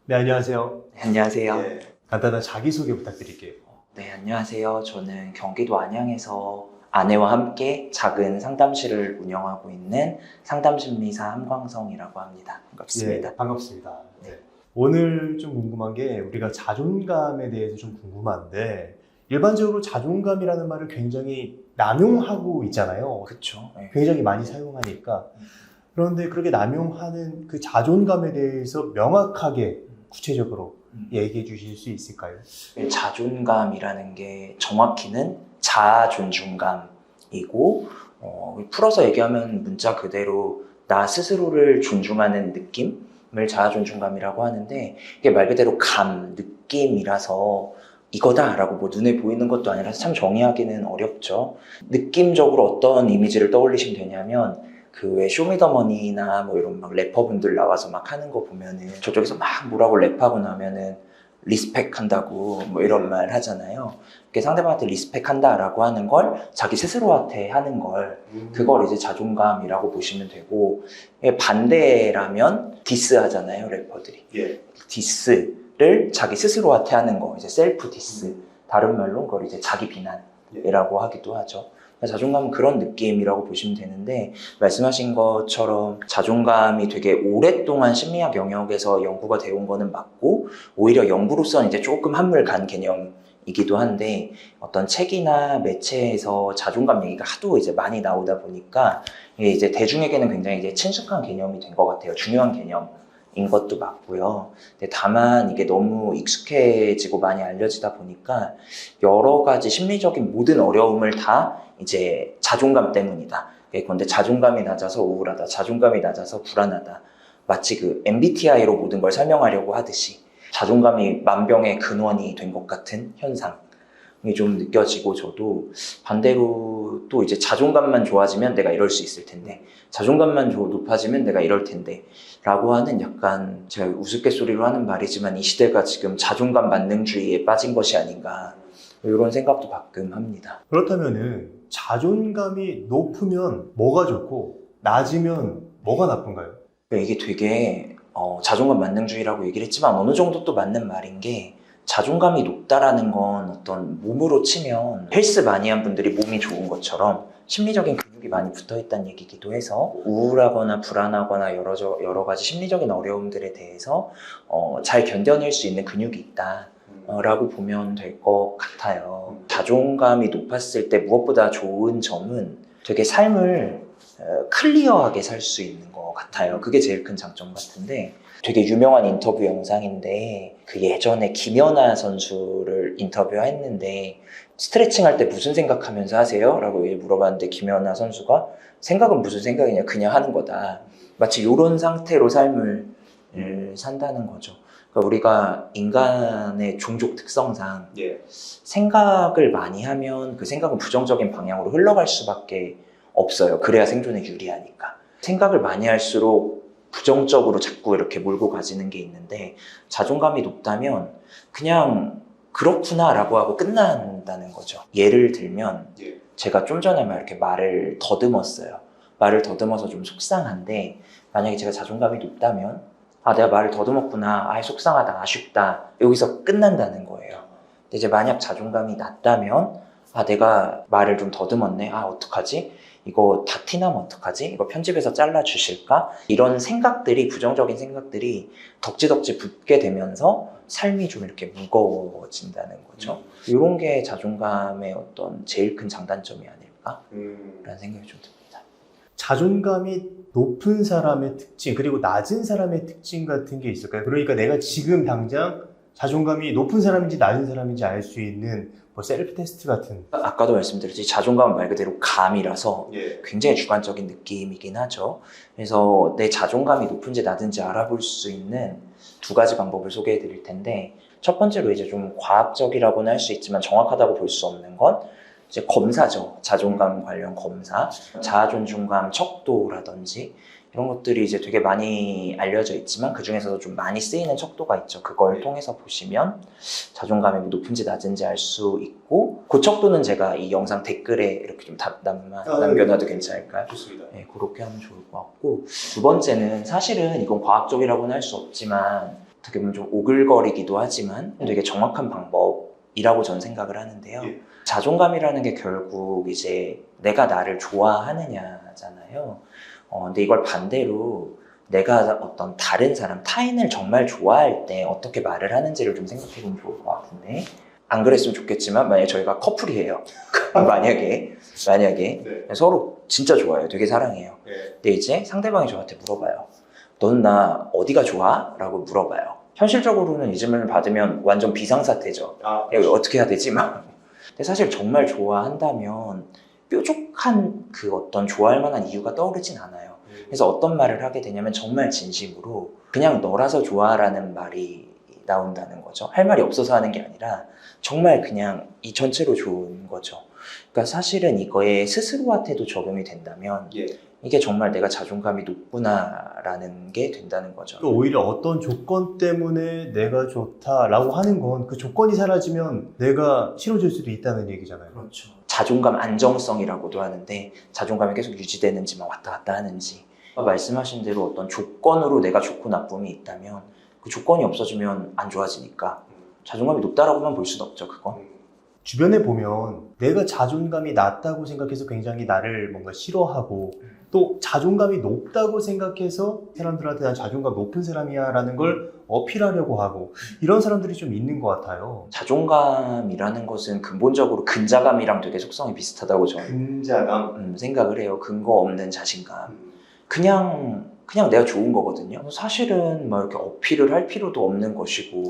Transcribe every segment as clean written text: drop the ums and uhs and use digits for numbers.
네, 안녕하세요. 네, 안녕하세요. 네, 간단한 자기소개 부탁드릴게요. 네, 안녕하세요. 저는 경기도 안양에서 아내와 함께 작은 상담실을 운영하고 있는 상담심리사 함광성이라고 합니다. 반갑습니다. 예, 반갑습니다. 네. 오늘 좀 궁금한 게 우리가 자존감에 대해서 좀 궁금한데 일반적으로 자존감이라는 말을 굉장히 남용하고 있잖아요. 그쵸? 네. 굉장히 많이 사용하니까. 그런데 그렇게 남용하는 그 자존감에 대해서 명확하게 구체적으로 얘기해 주실 수 있을까요? 자존감이라는 게 정확히는 자존중감이고, 풀어서 얘기하면 문자 그대로 나 스스로를 존중하는 느낌을 자존중감이라고 하는데, 이게 말 그대로 느낌이라서 이거다라고 뭐 눈에 보이는 것도 아니라서 참 정의하기는 어렵죠. 느낌적으로 어떤 이미지를 떠올리시면 되냐면, 그 왜 쇼미더머니나 뭐 이런 막 래퍼분들 나와서 막 하는 거 보면은 저쪽에서 막 뭐라고 랩하고 나면은 리스펙 한다고 뭐 이런 말 하잖아요. 상대방한테 리스펙 한다라고 하는 걸 자기 스스로한테 하는 걸, 그걸 이제 자존감이라고 보시면 되고, 반대라면 디스 하잖아요, 래퍼들이. 예. 디스를 자기 스스로한테 하는 거, 이제 셀프 디스. 다른 말로 그걸 이제 자기 비난이라고 하기도 하죠. 자존감은 그런 느낌이라고 보시면 되는데, 말씀하신 것처럼 자존감이 되게 오랫동안 심리학 영역에서 연구가 되어 온 거는 맞고, 오히려 연구로서는 이제 조금 한물 간 개념이기도 한데, 어떤 책이나 매체에서 자존감 얘기가 하도 이제 많이 나오다 보니까 이게 이제 대중에게는 굉장히 이제 친숙한 개념이 된 것 같아요. 중요한 개념인 것도 맞고요. 근데 다만 이게 너무 익숙해지고 많이 알려지다 보니까 여러 가지 심리적인 모든 어려움을 다 이제 자존감 때문이다. 그런데 자존감이 낮아서 우울하다, 자존감이 낮아서 불안하다. 마치 그 MBTI로 모든 걸 설명하려고 하듯이 자존감이 만병의 근원이 된 것 같은 현상이 좀 느껴지고, 저도 반대로 또 이제 자존감만 좋아지면 내가 이럴 수 있을 텐데, 자존감만 높아지면 내가 이럴 텐데 라고 하는, 약간 제가 우스갯소리로 하는 말이지만 이 시대가 지금 자존감 만능주의에 빠진 것이 아닌가, 이런 생각도 가끔 합니다. 그렇다면은 자존감이 높으면 뭐가 좋고 낮으면 뭐가 나쁜가요? 이게 되게 자존감 만능주의라고 얘기를 했지만 어느 정도 또 맞는 말인 게, 자존감이 높다라는 건 어떤 몸으로 치면 헬스 많이 한 분들이 몸이 좋은 것처럼 심리적인 근육이 많이 붙어있다는 얘기기도 해서, 우울하거나 불안하거나 여러 가지 심리적인 어려움들에 대해서 잘 견뎌낼 수 있는 근육이 있다 라고 보면 될 것 같아요. 자존감이 높았을 때 무엇보다 좋은 점은 되게 삶을 클리어하게 살 수 있는 것 같아요. 그게 제일 큰 장점 같은데, 되게 유명한 인터뷰 영상인데, 그 예전에 김연아 선수를 인터뷰했는데 스트레칭 할 때 무슨 생각하면서 하세요? 라고 물어봤는데, 김연아 선수가 생각은 무슨 생각이냐, 그냥 하는 거다. 마치 이런 상태로 삶을 산다는 거죠. 그러니까 우리가 인간의 종족 특성상 생각을 많이 하면 그 생각은 부정적인 방향으로 흘러갈 수밖에 없어요. 그래야 생존에 유리하니까. 생각을 많이 할수록 부정적으로 자꾸 이렇게 몰고 가지는 게 있는데, 자존감이 높다면 그냥 그렇구나 라고 하고 끝난다는 거죠. 예를 들면 제가 좀 전에 막 이렇게 말을 더듬었어요. 말을 더듬어서 좀 속상한데, 만약에 제가 자존감이 높다면 내가 말을 더듬었구나, 속상하다, 아쉽다, 여기서 끝난다는 거예요. 근데 이제 만약 자존감이 낮다면 내가 말을 좀 더듬었네, 어떡하지? 이거 다 티나면 어떡하지? 이거 편집해서 잘라주실까? 이런 생각들이, 부정적인 생각들이 덕지덕지 붙게 되면서 삶이 좀 이렇게 무거워진다는 거죠. 이런 게 자존감의 어떤 제일 큰 장단점이 아닐까? 라는 생각이 좀 듭니다. 자존감이 높은 사람의 특징 그리고 낮은 사람의 특징 같은 게 있을까요? 그러니까 내가 지금 당장 자존감이 높은 사람인지 낮은 사람인지 알 수 있는 뭐 셀프 테스트 같은. 아까도 말씀드렸지, 자존감은 말 그대로 감이라서 굉장히 주관적인 느낌이긴 하죠. 그래서 내 자존감이 높은지 낮은지 알아볼 수 있는 두 가지 방법을 소개해 드릴 텐데, 첫 번째로 이제 좀 과학적이라고는 할 수 있지만 정확하다고 볼 수 없는 건 이제 검사죠. 자존감 관련 검사, 자아존중감 척도라든지 이런 것들이 이제 되게 많이 알려져 있지만 그 중에서도 좀 많이 쓰이는 척도가 있죠. 그걸 통해서 보시면 자존감이 높은지 낮은지 알 수 있고, 그 척도는 제가 이 영상 댓글에 이렇게 좀 남겨놔도 괜찮을까요? 좋습니다. 네, 그렇게 하면 좋을 것 같고, 두 번째는 사실은 이건 과학적이라고는 할 수 없지만 어떻게 보면 좀 오글거리기도 하지만 되게 정확한 방법이라고 저는 생각을 하는데요. 예. 자존감이라는 게 결국 이제 내가 나를 좋아하느냐잖아요. 근데 이걸 반대로 내가 어떤 다른 사람, 타인을 정말 좋아할 때 어떻게 말을 하는지를 좀 생각해 보면 좋을 것 같은데, 안 그랬으면 좋겠지만 만약에 저희가 커플이에요. 만약에 네. 서로 진짜 좋아해요. 되게 사랑해요. 네. 근데 이제 상대방이 저한테 물어봐요. 넌 나 어디가 좋아? 라고 물어봐요. 현실적으로는 이 질문을 받으면 완전 비상사태죠. 아, 이거 어떻게 해야 되지? 막. 근데 사실 정말 좋아한다면 뾰족한 그 어떤 좋아할 만한 이유가 떠오르진 않아요. 그래서 어떤 말을 하게 되냐면 정말 진심으로 그냥 너라서 좋아라는 말이 나온다는 거죠. 할 말이 없어서 하는 게 아니라 정말 그냥 이 전체로 좋은 거죠. 그러니까 사실은 이거에 스스로한테도 적용이 된다면 예. 이게 정말 내가 자존감이 높구나라는 게 된다는 거죠. 오히려 어떤 조건 때문에 내가 좋다라고 하는 건 그 조건이 사라지면 내가 싫어질 수도 있다는 얘기잖아요. 그렇죠. 자존감 안정성이라고도 하는데 자존감이 계속 유지되는지만 왔다 갔다 하는지, 말씀하신 대로 어떤 조건으로 내가 좋고 나쁨이 있다면 그 조건이 없어지면 안 좋아지니까 자존감이 높다라고만 볼 수는 없죠. 그건. 주변에 보면 내가 자존감이 낮다고 생각해서 굉장히 나를 뭔가 싫어하고 또 자존감이 높다고 생각해서 사람들한테 난 자존감 높은 사람이야 라는 걸 어필하려고 하고 이런 사람들이 좀 있는 것 같아요. 자존감이라는 것은 근본적으로 근자감이랑 되게 속성이 비슷하다고 저는 근자감. 생각을 해요. 근거 없는 자신감. 그냥 내가 좋은 거거든요. 사실은 막 이렇게 어필을 할 필요도 없는 것이고,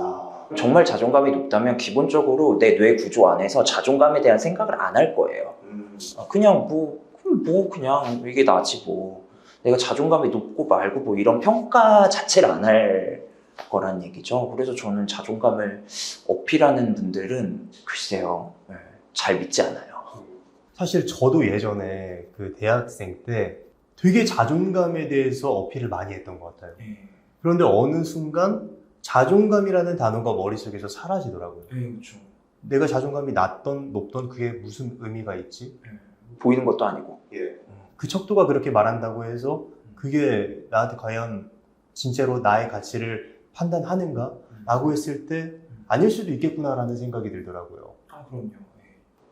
정말 자존감이 높다면 기본적으로 내 뇌 구조 안에서 자존감에 대한 생각을 안 할 거예요. 그냥 그냥 이게 나지 뭐. 내가 자존감이 높고 말고 뭐 이런 평가 자체를 안 할 거란 얘기죠. 그래서 저는 자존감을 어필하는 분들은 글쎄요, 잘 믿지 않아요. 사실 저도 예전에 그 대학생 때 되게 자존감에 대해서 어필을 많이 했던 것 같아요. 그런데 어느 순간 자존감이라는 단어가 머릿속에서 사라지더라고요. 그렇죠. 내가 자존감이 낮던 높던 그게 무슨 의미가 있지? 보이는 것도 아니고. 그 척도가 그렇게 말한다고 해서 그게 나한테 과연 진짜로 나의 가치를 판단하는가? 라고 했을 때 아닐 수도 있겠구나라는 생각이 들더라고요. 그럼요.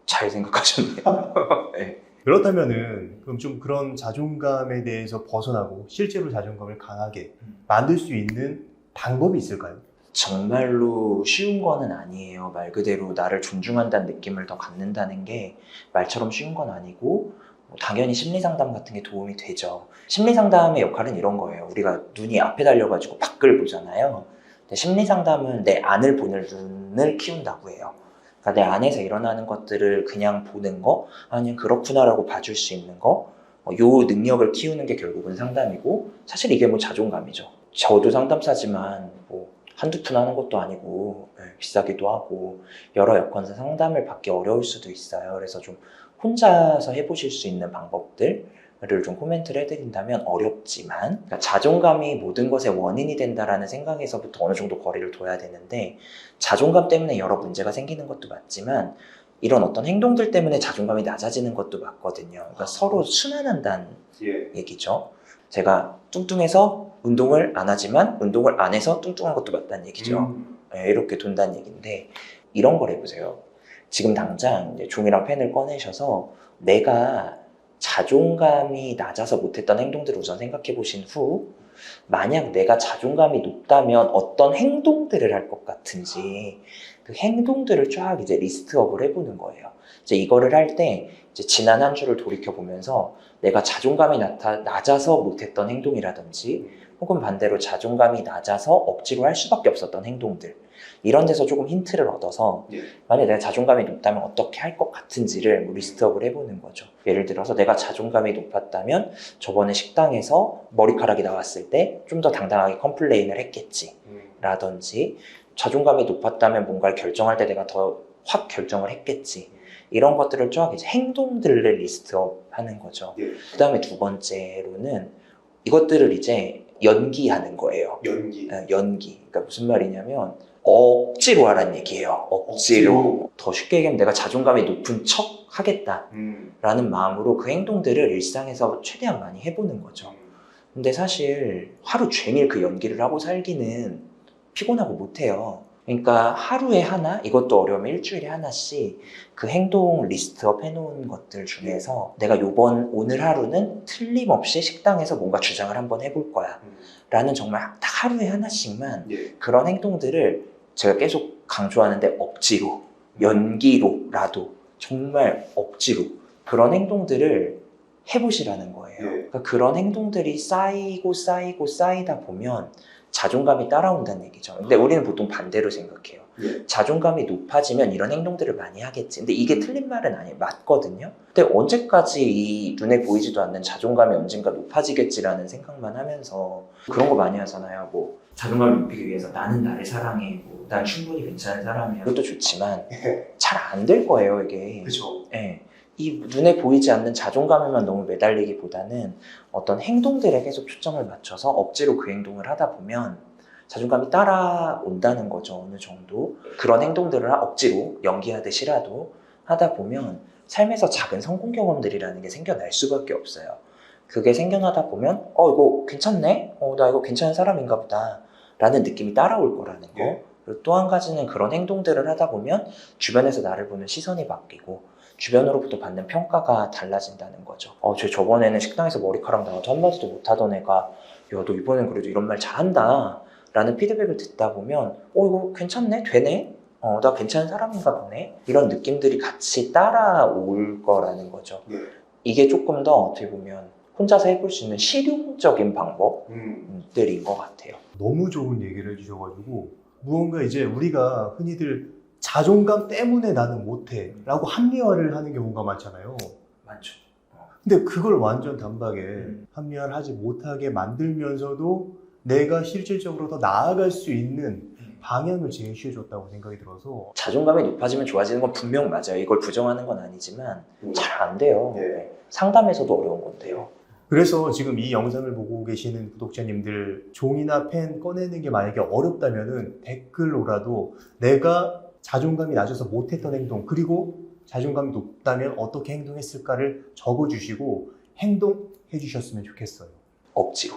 잘 생각하셨네요. 네. 그렇다면은 그럼 좀 그런 자존감에 대해서 벗어나고 실제로 자존감을 강하게 만들 수 있는 방법이 있을까요? 정말로 쉬운 거는 아니에요. 말 그대로 나를 존중한다는 느낌을 더 갖는다는 게 말처럼 쉬운 건 아니고, 당연히 심리상담 같은 게 도움이 되죠. 심리상담의 역할은 이런 거예요. 우리가 눈이 앞에 달려가지고 밖을 보잖아요. 근데 심리상담은 내 안을 보는 눈을 키운다고 해요. 그러니까 내 안에서 일어나는 것들을 그냥 보는 거, 아니면 그렇구나라고 봐줄 수 있는 거, 요 능력을 키우는 게 결국은 상담이고, 사실 이게 뭐 자존감이죠. 저도 상담사지만 뭐 한두 푼 하는 것도 아니고 비싸기도 하고 여러 여건상 상담을 받기 어려울 수도 있어요. 그래서 좀 혼자서 해보실 수 있는 방법들을 좀 코멘트를 해드린다면 어렵지만, 그러니까 자존감이 모든 것의 원인이 된다라는 생각에서부터 어느 정도 거리를 둬야 되는데, 자존감 때문에 여러 문제가 생기는 것도 맞지만 이런 어떤 행동들 때문에 자존감이 낮아지는 것도 맞거든요. 그러니까 서로 순환한다는 얘기죠. 제가 뚱뚱해서 운동을 안 하지만 운동을 안 해서 뚱뚱한 것도 맞다는 얘기죠. 이렇게 돈다는 얘기인데, 이런 걸 해보세요. 지금 당장 이제 종이랑 펜을 꺼내셔서 내가 자존감이 낮아서 못했던 행동들을 우선 생각해 보신 후, 만약 내가 자존감이 높다면 어떤 행동들을 할 것 같은지 그 행동들을 쫙 이제 리스트업을 해보는 거예요. 이제 이거를 할 때 이제 지난 한 주를 돌이켜 보면서 내가 자존감이 낮아서 못했던 행동이라든지, 혹은 반대로 자존감이 낮아서 억지로 할 수밖에 없었던 행동들, 이런 데서 조금 힌트를 얻어서 만약 내가 자존감이 높다면 어떻게 할 것 같은지를 리스트업을 해보는 거죠. 예를 들어서 내가 자존감이 높았다면 저번에 식당에서 머리카락이 나왔을 때 좀 더 당당하게 컴플레인을 했겠지 라든지, 자존감이 높았다면 뭔가를 결정할 때 내가 더 확 결정을 했겠지, 이런 것들을 쫙 이제 행동들을 리스트업 하는 거죠. 그 다음에 두 번째로는 이것들을 이제 연기하는 거예요. 연기. 그러니까 무슨 말이냐면 억지로 하라는 얘기예요. 억지로. 더 쉽게 얘기하면 내가 자존감이 높은 척 하겠다라는 마음으로 그 행동들을 일상에서 최대한 많이 해보는 거죠. 근데 사실 하루 종일 그 연기를 하고 살기는 피곤하고 못해요. 그러니까 하루에 하나, 이것도 어려우면 일주일에 하나씩 그 행동 리스트업 해놓은 것들 중에서 내가 오늘 하루는 틀림없이 식당에서 뭔가 주장을 한번 해볼 거야 라는 정말 딱 하루에 하나씩만 그런 행동들을 제가 계속 강조하는데 억지로, 연기로라도 정말 억지로 그런 행동들을 해보시라는 거예요. 그러니까 그런 행동들이 쌓이다 보면 자존감이 따라온다는 얘기죠. 근데 우리는 보통 반대로 생각해요. 자존감이 높아지면 이런 행동들을 많이 하겠지. 근데 이게 틀린 말은 아니에요. 맞거든요. 근데 언제까지 이 눈에 보이지도 않는 자존감이 언젠가 높아지겠지라는 생각만 하면서 그런 거 많이 하잖아요. 뭐 자존감을 높이기 위해서 나는 나를 사랑해. 뭐, 난 충분히 괜찮은 사람이야. 그것도 좋지만 잘 안 될 거예요, 이게. 그렇죠. 네. 이 눈에 보이지 않는 자존감에만 너무 매달리기보다는 어떤 행동들에 계속 초점을 맞춰서 억지로 그 행동을 하다 보면 자존감이 따라온다는 거죠, 어느 정도. 그런 행동들을 억지로 연기하듯이라도 하다 보면 삶에서 작은 성공 경험들이라는 게 생겨날 수밖에 없어요. 그게 생겨나다 보면 이거 괜찮네? 나 이거 괜찮은 사람인가 보다 라는 느낌이 따라올 거라는 거. 그리고 또 한 가지는 그런 행동들을 하다 보면 주변에서 나를 보는 시선이 바뀌고 주변으로부터 받는 평가가 달라진다는 거죠. 쟤 저번에는 식당에서 머리카락 나와도 한마디도 못하던 애가 야, 너 이번엔 그래도 이런 말 잘한다 라는 피드백을 듣다 보면 이거 괜찮네? 되네? 나 괜찮은 사람인가 보네? 이런 느낌들이 같이 따라올 거라는 거죠. 이게 조금 더 어떻게 보면 혼자서 해볼 수 있는 실용적인 방법들인 것 같아요. 너무 좋은 얘기를 해주셔가지고 무언가 이제 우리가 흔히들 자존감 때문에 나는 못해 라고 합리화를 하는 경우가 많잖아요. 많죠. 근데 그걸 완전 단박에 합리화를 하지 못하게 만들면서도 내가 실질적으로 더 나아갈 수 있는 방향을 제시해줬다고 생각이 들어서 자존감이 높아지면 좋아지는 건 분명 맞아요. 이걸 부정하는 건 아니지만 잘 안 돼요. 상담에서도 어려운 건데요. 그래서 지금 이 영상을 보고 계시는 구독자님들 종이나 펜 꺼내는 게 만약에 어렵다면은 댓글로라도 내가 자존감이 낮아서 못했던 행동 그리고 자존감이 높다면 어떻게 행동했을까를 적어주시고 행동해 주셨으면 좋겠어요. 억지로.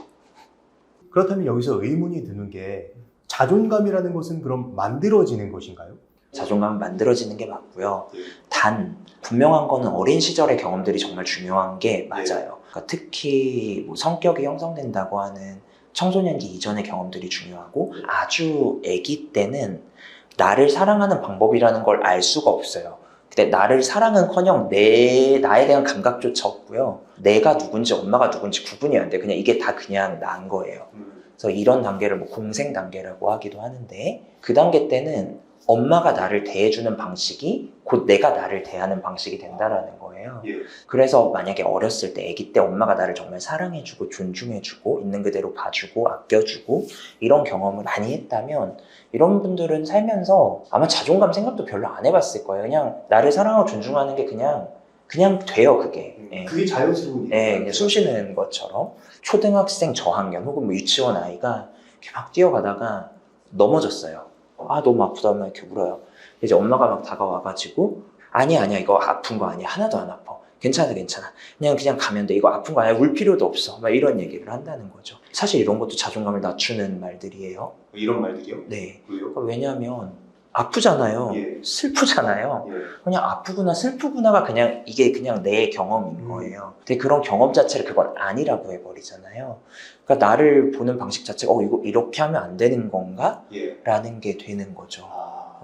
그렇다면 여기서 의문이 드는 게 자존감이라는 것은 그럼 만들어지는 것인가요? 자존감은 만들어지는 게 맞고요. 단 분명한 거는 어린 시절의 경험들이 정말 중요한 게 맞아요. 그러니까 특히 뭐 성격이 형성된다고 하는 청소년기 이전의 경험들이 중요하고 아주 아기 때는 나를 사랑하는 방법이라는 걸 알 수가 없어요. 근데 나를 사랑은커녕 나에 대한 감각조차 없고요. 내가 누군지 엄마가 누군지 구분이 안 돼. 그냥 이게 다 그냥 난 거예요. 그래서 이런 단계를 뭐 공생 단계라고 하기도 하는데 그 단계 때는 엄마가 나를 대해주는 방식이 곧 내가 나를 대하는 방식이 된다라는 거예요. 그래서 만약에 어렸을 때 아기 때 엄마가 나를 정말 사랑해주고 존중해주고 있는 그대로 봐주고 아껴주고 이런 경험을 많이 했다면 이런 분들은 살면서 아마 자존감 생각도 별로 안 해봤을 거예요. 그냥 나를 사랑하고 존중하는 게 그냥 돼요, 그게. 그게 자연스러운 일이에요. 네, 그냥 숨 쉬는 것처럼. 초등학생 저학년 혹은 뭐 유치원 아이가 이렇게 막 뛰어가다가 넘어졌어요. 너무 아프다, 막 이렇게 울어요. 이제 엄마가 막 다가와가지고 아니야, 이거 아픈 거 아니야. 하나도 안 아파. 괜찮아. 그냥 가면 돼. 이거 아픈 거 아니야. 울 필요도 없어. 막 이런 얘기를 한다는 거죠. 사실 이런 것도 자존감을 낮추는 말들이에요. 이런 말들이요? 네. 왜요? 왜냐하면 아프잖아요. 슬프잖아요. 그냥 아프구나, 슬프구나가 이게 그냥 내 경험인 거예요. 근데 그런 경험 자체를 그건 아니라고 해버리잖아요. 그러니까 나를 보는 방식 자체가 이거 이렇게 하면 안 되는 건가? 라는 게 되는 거죠.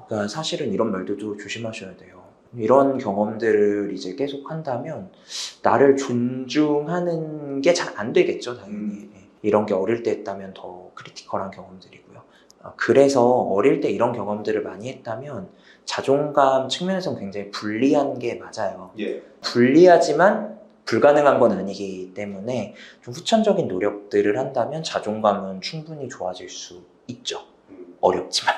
그러니까 사실은 이런 말들도 조심하셔야 돼요. 이런 경험들을 이제 계속 한다면 나를 존중하는 게 잘 안 되겠죠, 당연히. 이런 게 어릴 때 했다면 더 크리티컬한 경험들이고요. 그래서 어릴 때 이런 경험들을 많이 했다면 자존감 측면에서는 굉장히 불리한 게 맞아요. 불리하지만 불가능한 건 아니기 때문에 좀 후천적인 노력들을 한다면 자존감은 충분히 좋아질 수 있죠. 어렵지만.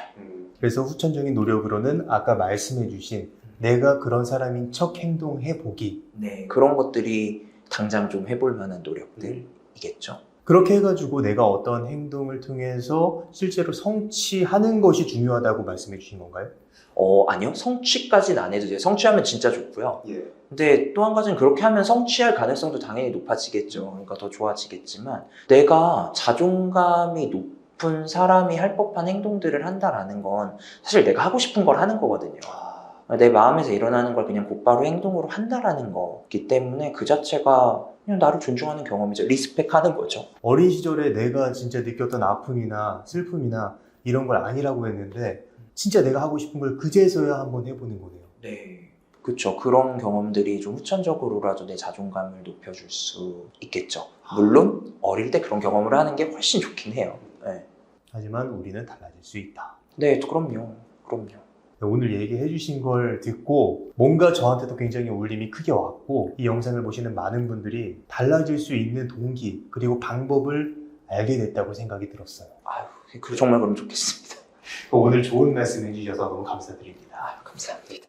그래서 후천적인 노력으로는 아까 말씀해 주신 내가 그런 사람인 척 행동해 보기. 네, 그런 것들이 당장 좀 해볼 만한 노력들이겠죠. 그렇게 해가지고 내가 어떤 행동을 통해서 실제로 성취하는 것이 중요하다고 말씀해 주신 건가요? 아니요. 성취까지는 안 해도 돼요. 성취하면 진짜 좋고요. 근데 또 한 가지는 그렇게 하면 성취할 가능성도 당연히 높아지겠죠. 그러니까 더 좋아지겠지만 내가 자존감이 높은 사람이 할 법한 행동들을 한다라는 건 사실 내가 하고 싶은 걸 하는 거거든요. 내 마음에서 일어나는 걸 그냥 곧바로 행동으로 한다라는 거기 때문에 그 자체가 그냥 나를 존중하는 경험이죠. 리스펙하는 거죠. 어린 시절에 내가 진짜 느꼈던 아픔이나 슬픔이나 이런 걸 아니라고 했는데 진짜 내가 하고 싶은 걸 그제서야 한번 해보는 거네요. 네. 그렇죠. 그런 경험들이 좀 후천적으로라도 내 자존감을 높여줄 수 있겠죠. 물론 어릴 때 그런 경험을 하는 게 훨씬 좋긴 해요. 네, 하지만 우리는 달라질 수 있다. 네, 그럼요. 그럼요. 오늘 얘기해 주신 걸 듣고 뭔가 저한테도 굉장히 울림이 크게 왔고 이 영상을 보시는 많은 분들이 달라질 수 있는 동기 그리고 방법을 알게 됐다고 생각이 들었어요. 아유, 정말 그럼 좋겠습니다. 오늘 좋은 말씀 해주셔서 너무 감사드립니다. 감사합니다.